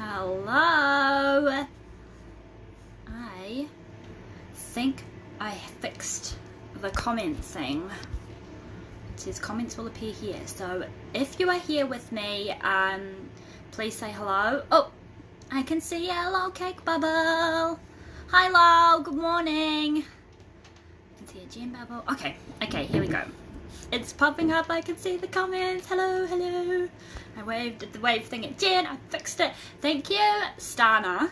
Hello. I think I fixed the comments thing. It says comments will appear here. So if you are here with me, please say hello. Oh, I can see hello, Cake Bubble. Hello, good morning. I can see a gem bubble. Okay, here we go. It's popping up. I can see the comments. Hello, hello. I waved at the wave thing at Jen. I fixed it. Thank you, Stana,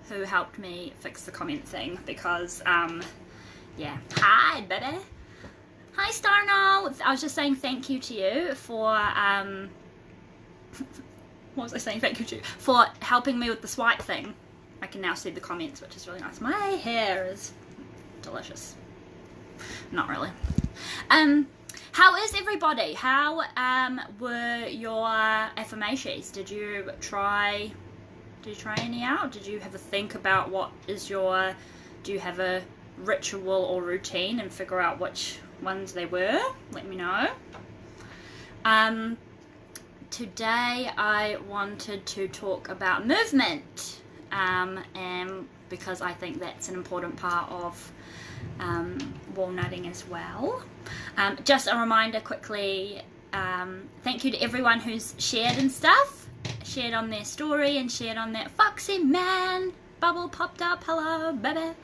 who helped me fix the comment thing because, yeah. Hi, baby. Hi, Starno. I was just saying thank you to you for, what was I saying thank you to? For helping me with the swipe thing. I can now see the comments, which is really nice. My hair is delicious. Not really. How is everybody? How were your affirmations? Did you try any out? Did you have a think about what is your, do you have a ritual or routine and figure out which ones they were? Let me know. Today I wanted to talk about movement, and because I think that's an important part of walnutting as well. Just a reminder quickly, thank you to everyone who's shared and stuff, shared on their story and shared on that Foxy Man bubble popped up. Hello, baby.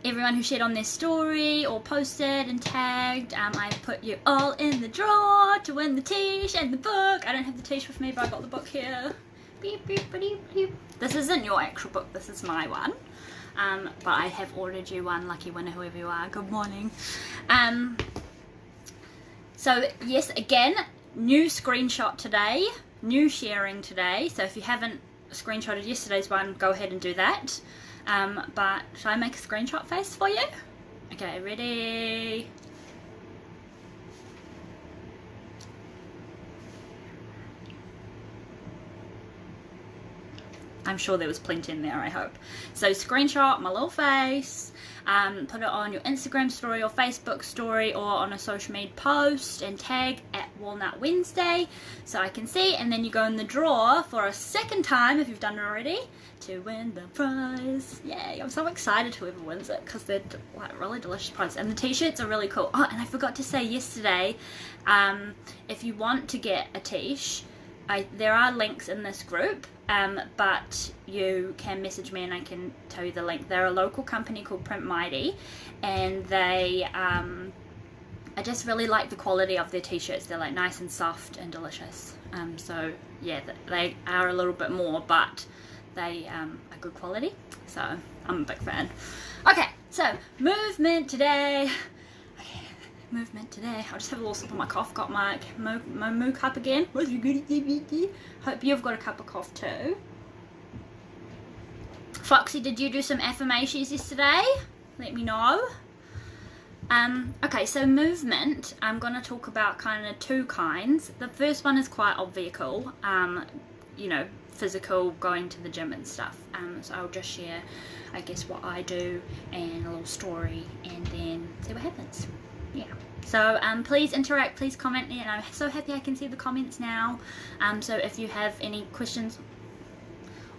Everyone who shared on their story or posted and tagged, I put you all in the draw to win the t-shirt and the book. I don't have the t-shirt with me, but I got the book here. Beep, beep, beep, beep. This isn't your actual book, this is my one. But I have ordered you one, lucky winner, whoever you are. Good morning. So yes, again, new screenshot today, new sharing today. So if you haven't screenshotted yesterday's one, go ahead and do that. But should I make a screenshot face for you? Okay, ready? I'm sure there was plenty in there, I hope. So screenshot my little face, put it on your Instagram story or Facebook story or on a social media post and tag at Walnut Wednesday so I can see, and then you go in the draw for a second time if you've done it already to win the prize. Yay, I'm so excited whoever wins it because they're like really delicious prizes, and the t-shirts are really cool. Oh, and I forgot to say yesterday, if you want to get a t-shirt, there are links in this group, but you can message me and I can tell you the link. They're a local company called Print Mighty, and they, I just really like the quality of their t-shirts. They're like nice and soft and delicious. So yeah, they are a little bit more, but they are good quality. So I'm a big fan. Okay, so movement today. Movement today. I'll just have a little sip of my cough. Got my moo cup again. Hope you've got a cup of cough too. Foxy, did you do some affirmations yesterday? Let me know. Okay, so movement, I'm going to talk about kind of two kinds. The first one is quite obvious, you know, physical, going to the gym and stuff. So I'll just share, I guess, what I do and a little story and then see what happens. Yeah, so please interact, please comment, and I'm so happy I can see the comments now. So if you have any questions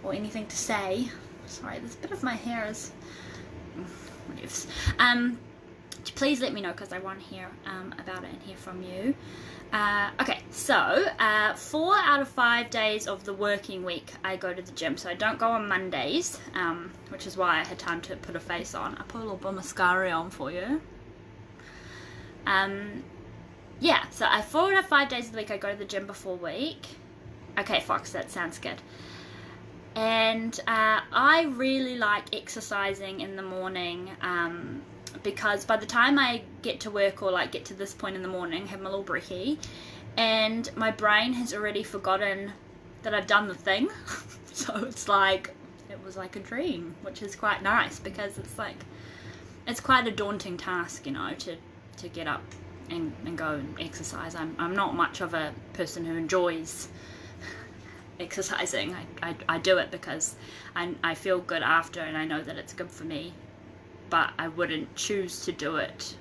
or anything to say, sorry, this bit of my hair is whatever. Please let me know because I want to hear about it and hear from you. Okay, so 4 out of 5 days of the working week I go to the gym, so I don't go on Mondays, which is why I had time to put a face on. I put a little bit of mascara on for you. Yeah, so 4 out of 5 days of the week I go to the gym before week. Okay, Fox, that sounds good. And I really like exercising in the morning, because by the time I get to work or like get to this point in the morning, have my little brekkie, and my brain has already forgotten that I've done the thing. So it's like, it was like a dream, which is quite nice because it's like, it's quite a daunting task, you know, to get up and go and exercise. I'm not much of a person who enjoys exercising. I do it because I feel good after and I know that it's good for me, but I wouldn't choose to do it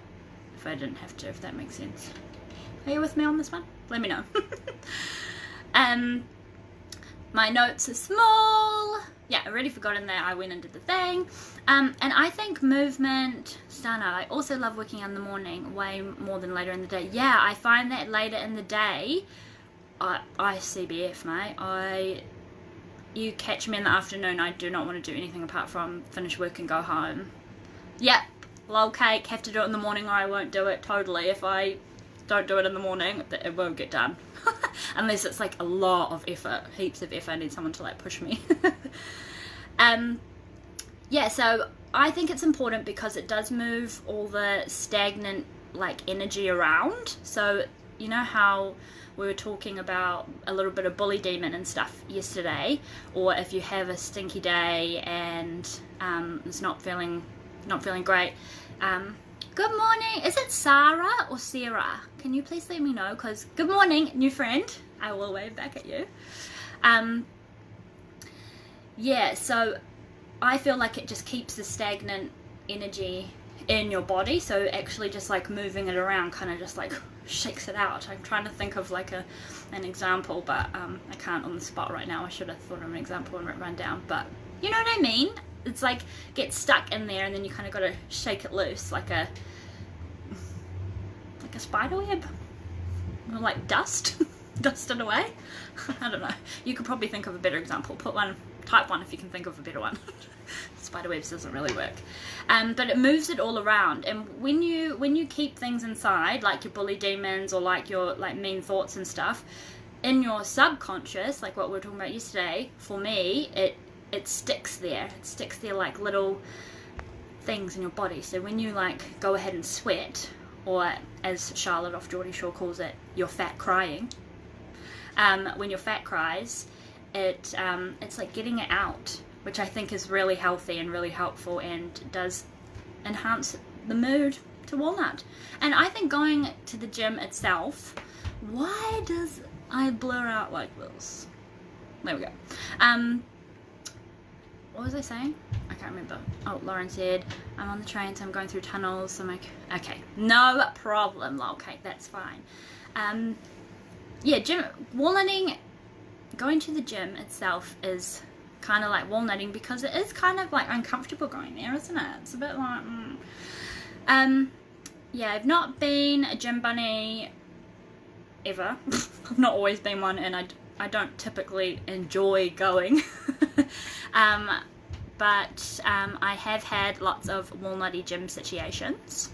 if I didn't have to, if that makes sense. Are you with me on this one? Let me know. My notes are small. Yeah, I already forgotten that I went and did the thing. And I think movement, Stana, I also love working in the morning way more than later in the day. Yeah, I find that later in the day, I CBF, mate. You catch me in the afternoon, I do not want to do anything apart from finish work and go home. Yep, lol cake, have to do it in the morning or I won't do it, totally. If I don't do it in the morning, it won't get done. Unless it's like a lot of effort, heaps of effort, I need someone to like push me. Yeah, so I think it's important because it does move all the stagnant like energy around. So you know how we were talking about a little bit of bully demon and stuff yesterday, or if you have a stinky day and it's not feeling great. Good morning. Is it Sarah or Sarah? Can you please let me know? Because good morning, new friend. I will wave back at you. Yeah, so I feel like it just keeps the stagnant energy in your body. So actually just like moving it around kind of just like shakes it out. I'm trying to think of like an example, but I can't on the spot right now. I should have thought of an example and run down, but you know what I mean? It's like gets stuck in there and then you kind of got to shake it loose like a spider web, or like dust it away. I don't know, you could probably think of a better example. Type one if you can think of a better one. Spider webs doesn't really work, but it moves it all around. And when you keep things inside, like your bully demons or like your like mean thoughts and stuff, in your subconscious, like what we were talking about yesterday, for me it sticks there. It sticks there like little things in your body. So when you like go ahead and sweat, or as Charlotte off Geordie Shore calls it, your fat crying. When your fat cries, it's like getting it out, which I think is really healthy and really helpful and does enhance the mood to Walnut. And I think going to the gym itself, why does I blur out like this? There we go. What was I saying? I can't remember. Oh, Lauren said, I'm on the train, so I'm going through tunnels. So I'm like, okay, no problem, okay, that's fine. Yeah, walnutting, going to the gym itself is kind of like walnutting because it is kind of like uncomfortable going there, isn't it? It's a bit like, yeah, I've not been a gym bunny ever. I've not always been one, and I don't typically enjoy going. But I have had lots of walnutty gym situations.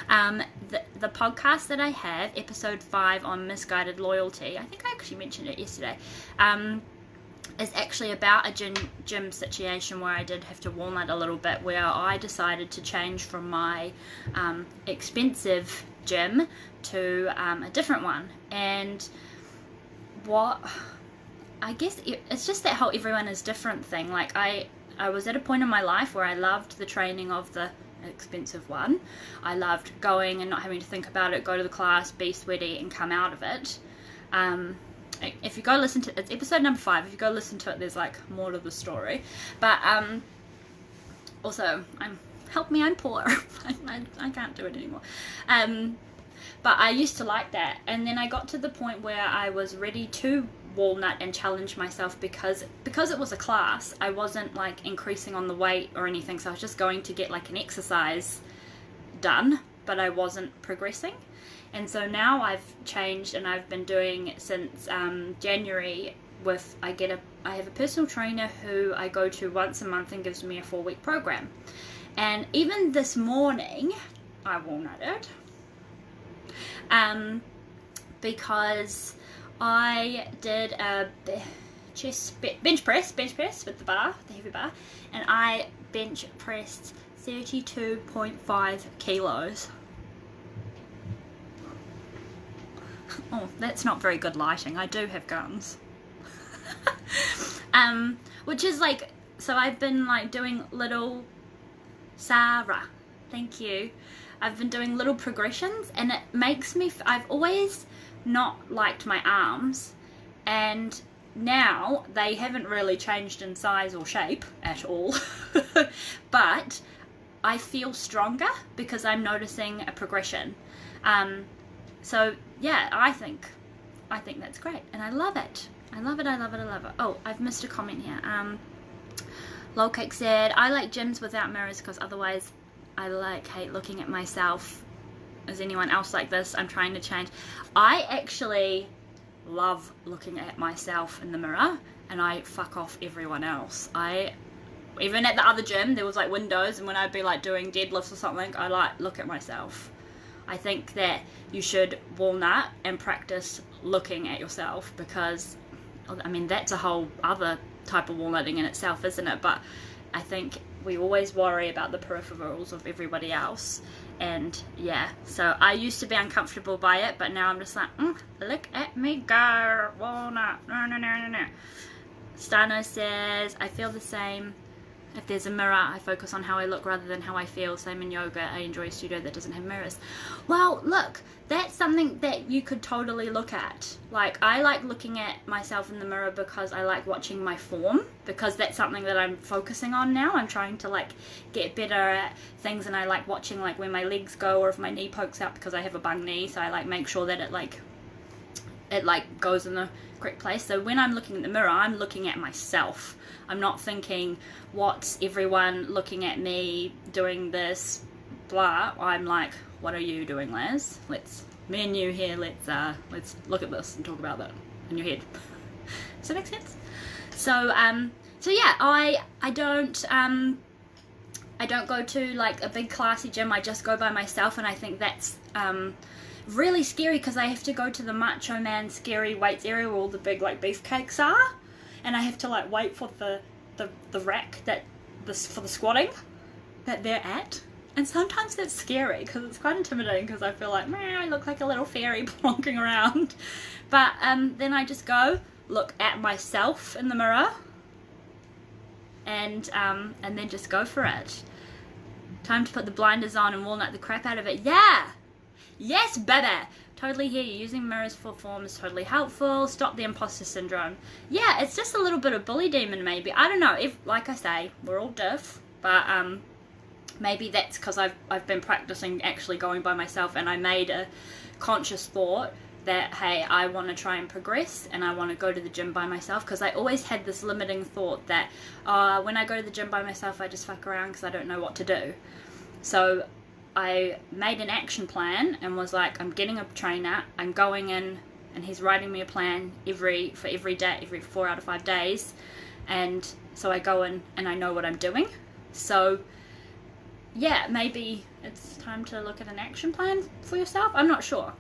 The podcast that I have, episode 5 on misguided loyalty, I think I actually mentioned it yesterday, is actually about a gym situation where I did have to walnut a little bit, where I decided to change from my expensive gym to a different one. And I guess it's just that whole everyone is different thing. Like I was at a point in my life where I loved the training of the expensive one. I loved going and not having to think about it, go to the class, be sweaty and come out of it. If you go listen to it's episode number 5, if you go listen to it, there's like more to the story. But also help me, I'm poor. I can't do it anymore. But I used to like that, and then I got to the point where I was ready to walnut and challenge myself because it was a class. I wasn't like increasing on the weight or anything, so I was just going to get like an exercise done, but I wasn't progressing. And so now I've changed, and I've been doing since January with I have a personal trainer who I go to once a month and gives me a 4-week program. And even this morning I walnutted because I did a bench press with the heavy bar, and I bench pressed 32.5 kilos. Oh, that's not very good lighting. I do have guns. Which is like, so I've been like doing little, Sarah, thank you. I've been doing little progressions, and it makes me, I've always not liked my arms, and now they haven't really changed in size or shape at all. But I feel stronger because I'm noticing a progression. So yeah, I think that's great, and I love it. I love it, I love it, I love it. Oh, I've missed a comment here. Lolcake said, I like gyms without mirrors because otherwise I hate looking at myself. Is anyone else like this? I'm trying to change. I actually love looking at myself in the mirror, and I fuck off everyone else. Even at the other gym, there was like windows, and when I'd be like doing deadlifts or something, I like look at myself. I think that you should walnut and practice looking at yourself, because I mean that's a whole other type of walnutting in itself, isn't it? But I think we always worry about the peripherals of everybody else, and yeah, so I used to be uncomfortable by it, but now I'm just like, look at me go, walnut, no. Stano says, I feel the same. If there's a mirror, I focus on how I look rather than how I feel. Same in yoga. I enjoy a studio that doesn't have mirrors. Well, look, that's something that you could totally look at. Like, I like looking at myself in the mirror because I like watching my form, because that's something that I'm focusing on now. I'm trying to like get better at things, and I like watching like where my legs go, or if my knee pokes out, because I have a bung knee, so I like make sure that it goes in the correct place. So when I'm looking in the mirror, I'm looking at myself. I'm not thinking, what's everyone looking at me doing this, blah. I'm like, what are you doing, Laz? Me and you here, let's look at this and talk about that in your head. Does that make sense? So yeah, I don't go to like a big classy gym. I just go by myself, and I think that's really scary, because I have to go to the Macho Man scary weights area where all the big like beefcakes are, and I have to like wait for the rack for the squatting that they're at, and sometimes that's scary because it's quite intimidating, because I feel like, man, I look like a little fairy plonking around. But then I just go look at myself in the mirror, and then just go for it. Time to put the blinders on and walnut the crap out of it. Yeah. Yes, baby! Totally hear you. Using mirrors for form is totally helpful. Stop the imposter syndrome. Yeah, it's just a little bit of bully demon, maybe. I don't know. If, like I say, we're all diff, but maybe that's because I've been practicing actually going by myself, and I made a conscious thought that, hey, I want to try and progress, and I want to go to the gym by myself, because I always had this limiting thought that when I go to the gym by myself, I just fuck around because I don't know what to do. So I made an action plan and was like, I'm getting a trainer, I'm going in, and he's writing me a plan for every day, every 4 out of 5 days, and so I go in and I know what I'm doing. So yeah, maybe it's time to look at an action plan for yourself. I'm not sure,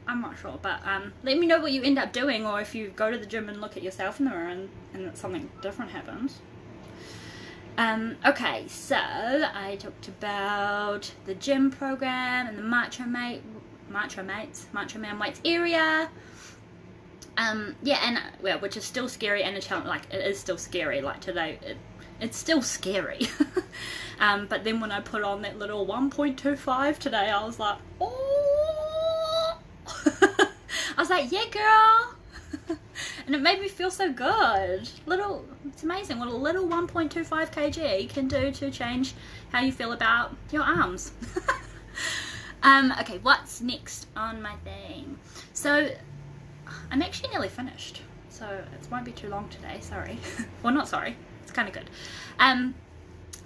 but let me know what you end up doing, or if you go to the gym and look at yourself in the mirror and something different happens. Okay, so I talked about the gym program and the Macho Man Weights area. Yeah, and well, which is still scary and a challenge. Like, it is still scary. Like today, it's still scary. But then when I put on that little 1.25 today, I was like, oh, I was like, yeah, girl. And it made me feel so good. It's amazing what a little 1.25 kg can do to change how you feel about your arms. Okay, what's next on my thing? So I'm actually nearly finished, so it won't be too long today, sorry. Well, not sorry, it's kind of good.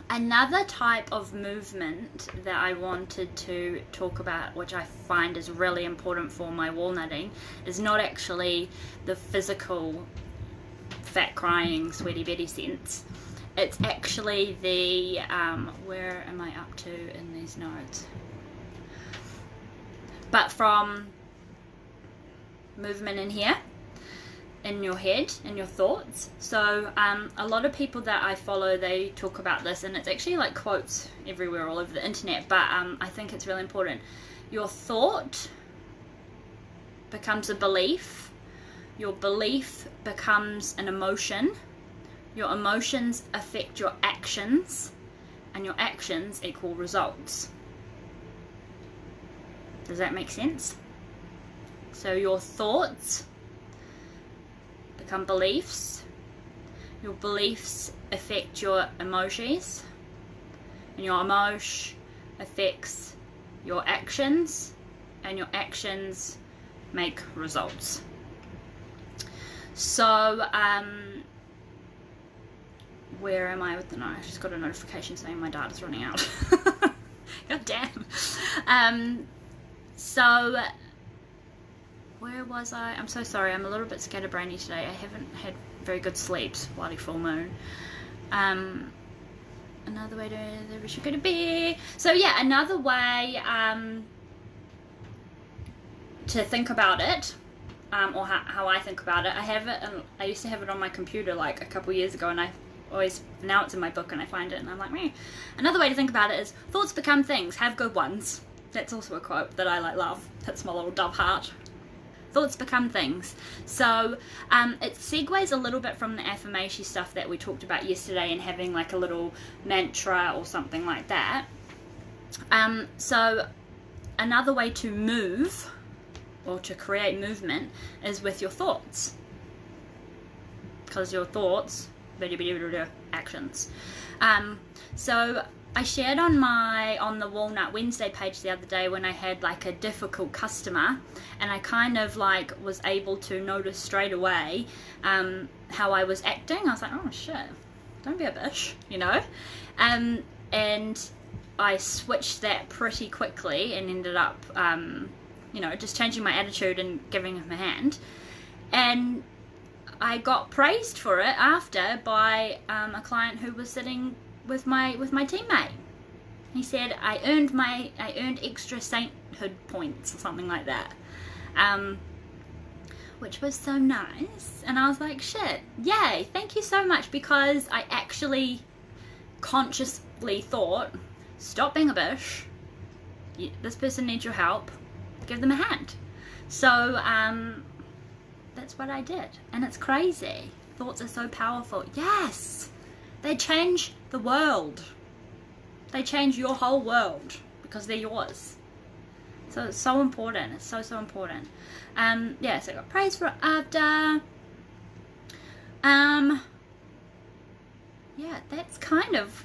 Another type of movement that I wanted to talk about, which I find is really important for my walnutting, is not actually the physical fat crying sweaty betty sense. It's actually the where am I up to in these notes? But from movement in here, in your head, in your thoughts. So a lot of people that I follow, they talk about this, and it's actually like quotes everywhere all over the internet, but I think it's really important. Your thought becomes a belief, your belief becomes an emotion, your emotions affect your actions, and your actions equal results. Does that make sense? So your thoughts become beliefs, your beliefs affect your emojis, and your emotion affects your actions, and your actions make results. So, where am I with the note? I just got a notification saying my data's running out. God damn. So, where was I? I'm so sorry. I'm a little bit scatterbrainy today. I haven't had very good sleeps. Bloody full moon. Another way to we should go to bed. So yeah, another way to think about it, or how I think about it. I have it, and I used to have it on my computer like a couple years ago, and now it's in my book, and I find it, and I'm like, meh. Another way to think about it is thoughts become things. Have good ones. That's also a quote that I love. Hits my little dove heart. Thoughts become things. So it segues a little bit from the affirmation stuff that we talked about yesterday, and having like a little mantra or something like that. So another way to move or to create movement is with your thoughts, because your thoughts actions. So I shared on the Walnut Wednesday page the other day when I had like a difficult customer, and I kind of like was able to notice straight away how I was acting. I was like, oh shit, don't be a bitch, you know. And I switched that pretty quickly and ended up you know, just changing my attitude and giving him a hand. And I got praised for it after by a client who was sitting with my teammate. He said I earned extra sainthood points or something like that, which was so nice. And I was like, shit, yay, thank you so much, because I actually consciously thought, stop being a bitch, this person needs your help, give them a hand. So that's what I did, and it's crazy. Thoughts are so powerful. Yes, they change the world. They change your whole world because they're yours. So it's so important. It's so important. Yeah, so I got praise for it after. Yeah, that's kind of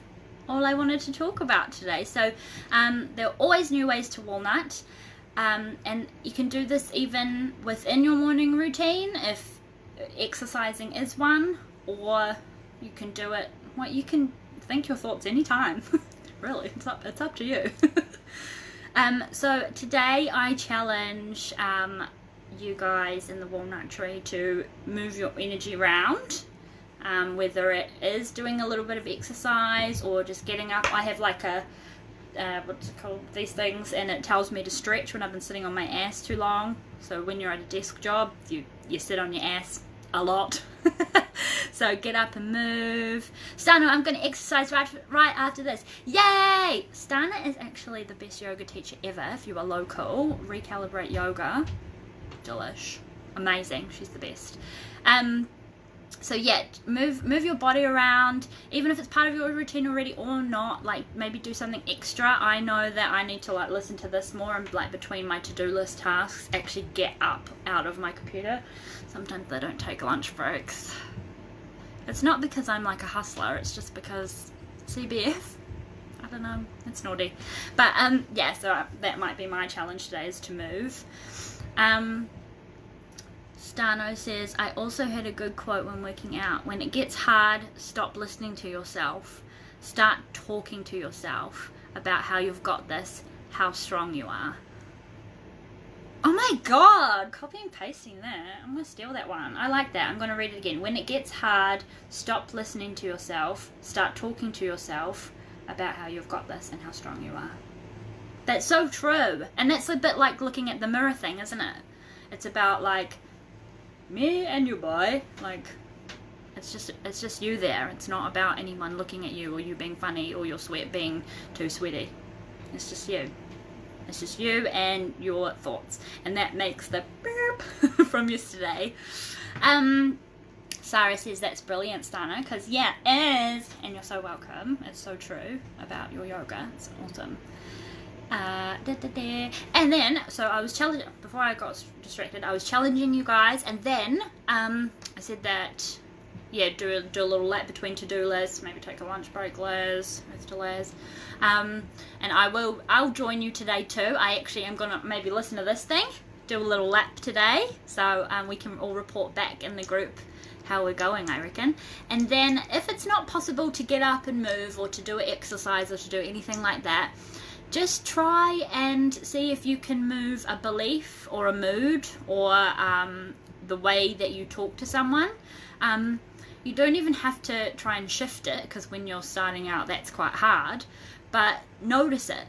all I wanted to talk about today. So there are always new ways to walnut. And you can do this even within your morning routine if exercising is one, or you can do it, well, you can think your thoughts anytime. Really, it's up to you. So today I challenge you guys in the walnut tree to move your energy around, whether it is doing a little bit of exercise or just getting up. I have like a what's it called, these things, and it tells me to stretch when I've been sitting on my ass too long. So when you're at a desk job, you sit on your ass a lot. So get up and move. Stana, I'm going to exercise right after this. Yay! Stana is actually the best yoga teacher ever. If you are local, Recalibrate Yoga, delish, amazing. She's the best. So yeah, move your body around, even if it's part of your routine already or not. Like maybe do something extra. I know that I need to like listen to this more, and like between my to-do list tasks, actually get up out of my computer. Sometimes they don't take lunch breaks. It's not because I'm like a hustler, it's just because CBF. I don't know, it's naughty. But yeah, so that might be my challenge today, is to move. Stano says, I also had a good quote when working out. When it gets hard, stop listening to yourself. Start talking to yourself about how you've got this, how strong you are. Oh my god, copy and pasting that. I'm going to steal that one. I like that. I'm going to read it again. When it gets hard, stop listening to yourself. Start talking to yourself about how you've got this and how strong you are. That's so true. And that's a bit like looking at the mirror thing, isn't it? It's about like, me and you, boy. Like, it's just you there. It's not about anyone looking at you or you being funny or your sweat being too sweaty. It's just you. It's just you and your thoughts. And that makes the burp from yesterday. Sarah says that's brilliant, Stana, because yeah, it is. And you're so welcome. It's so true about your yoga. It's awesome. And then, so I was challenging, before I got distracted, I was challenging you guys, and then I said that, yeah, do a little lap between to-do lists, maybe take a lunch break, Mr. Laz. And I'll join you today too. I actually am gonna maybe listen to this thing do a little lap today, so we can all report back in the group how we're going, I reckon. And then if it's not possible to get up and move or to do an exercise or to do anything like that, just try and see if you can move a belief or a mood or the way that you talk to someone. You don't even have to try and shift it, because when you're starting out that's quite hard, but notice it.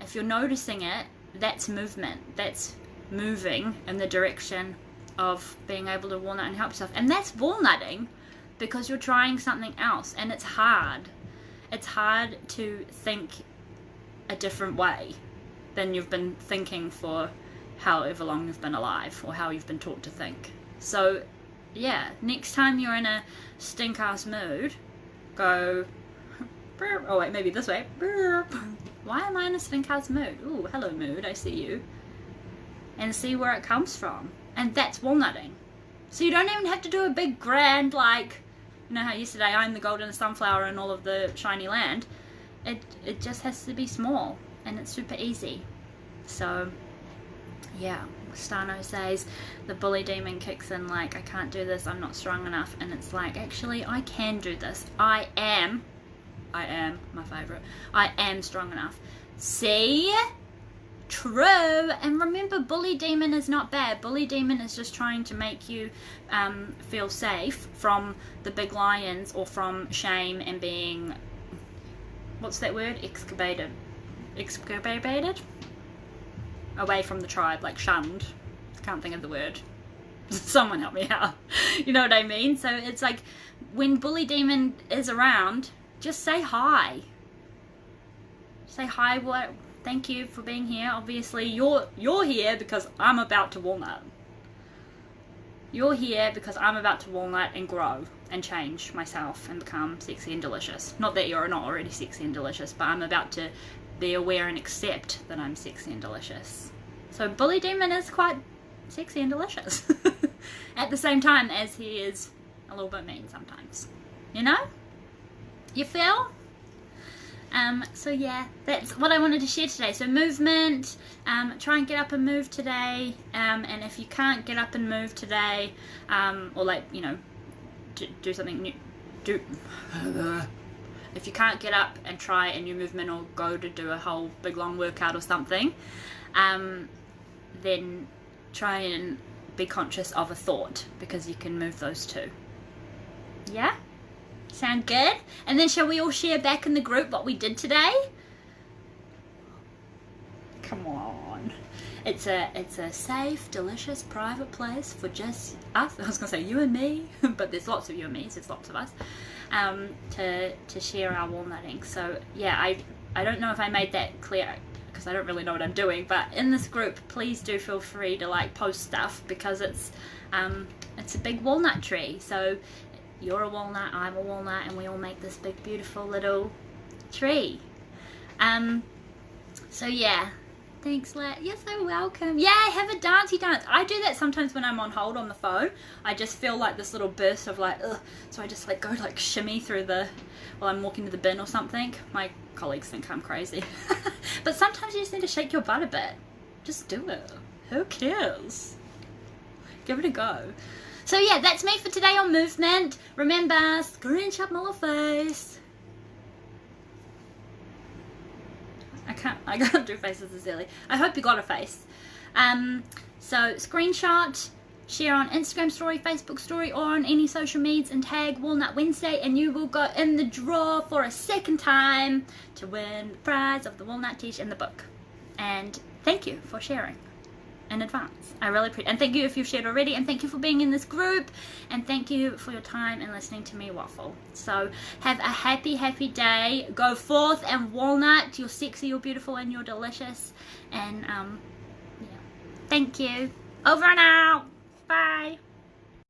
If you're noticing it, that's movement. That's moving in the direction of being able to walnut and help yourself. And that's walnutting, because you're trying something else, and it's hard. It's hard to think a different way than you've been thinking for however long you've been alive, or how you've been taught to think. So yeah, next time you're in a stink-ass mood, go, oh wait, maybe this way. Why am I in a stink-ass mood? Ooh, hello mood, I see you. And see where it comes from. And that's walnutting. So you don't even have to do a big grand, like, you know how yesterday I'm the golden sunflower in all of the shiny land. It just has to be small, and it's super easy. So yeah, Stano says the bully demon kicks in, like, I can't do this, I'm not strong enough. And it's like, actually I can do this. I am my favorite. I am strong enough. See? True. And remember, bully demon is not bad. Bully demon is just trying to make you feel safe from the big lions, or from shame and being, what's that word, excavated away from the tribe, like shunned. Can't think of the word. Someone help me out. You know what I mean? So it's like, when bully demon is around, just say hi. Say hi. What? Thank you for being here. Obviously, you're here because I'm about to walnut. You're here because I'm about to walnut and grow and change myself and become sexy and delicious. Not that you're not already sexy and delicious, but I'm about to be aware and accept that I'm sexy and delicious. So bully demon is quite sexy and delicious at the same time as he is a little bit mean sometimes. You know? You feel? So yeah, that's what I wanted to share today. So movement, try and get up and move today, and if you can't get up and move today, or like, you know, do something new, if you can't get up and try a new movement, or go to do a whole big long workout or something, then try and be conscious of a thought, because you can move those too. Yeah? Sound good? And then shall we all share back in the group what we did today? Come on. It's a safe, delicious, private place for just us. I was going to say you and me, but there's lots of you and me, so there's lots of us, to share our walnutting. So yeah, I don't know if I made that clear, because I don't really know what I'm doing, but in this group, please do feel free to like post stuff, because it's a big walnut tree. So you're a walnut, I'm a walnut, and we all make this big beautiful little tree. So yeah, thanks, you're so welcome. Yeah, have a dancey dance. I do that sometimes when I'm on hold on the phone. I just feel like this little burst of like, ugh, so I just like go like shimmy through while I'm walking to the bin or something. My colleagues think I'm crazy. But sometimes you just need to shake your butt a bit. Just do it. Who cares? Give it a go. So yeah, that's me for today on movement. Remember, screenshot my little face. I can't do faces as early. I hope you got a face. So screenshot, share on Instagram story, Facebook story, or on any social medias, and tag Walnut Wednesday, and you will go in the draw for a second time to win the prize of the walnut t-shirt and the book. And thank you for sharing in advance. I really appreciate it. And thank you if you've shared already, and thank you for being in this group, and thank you for your time and listening to me waffle. So have a happy day. Go forth and walnut. You're sexy, you're beautiful, and you're delicious. And yeah, thank you. Over and out. Bye.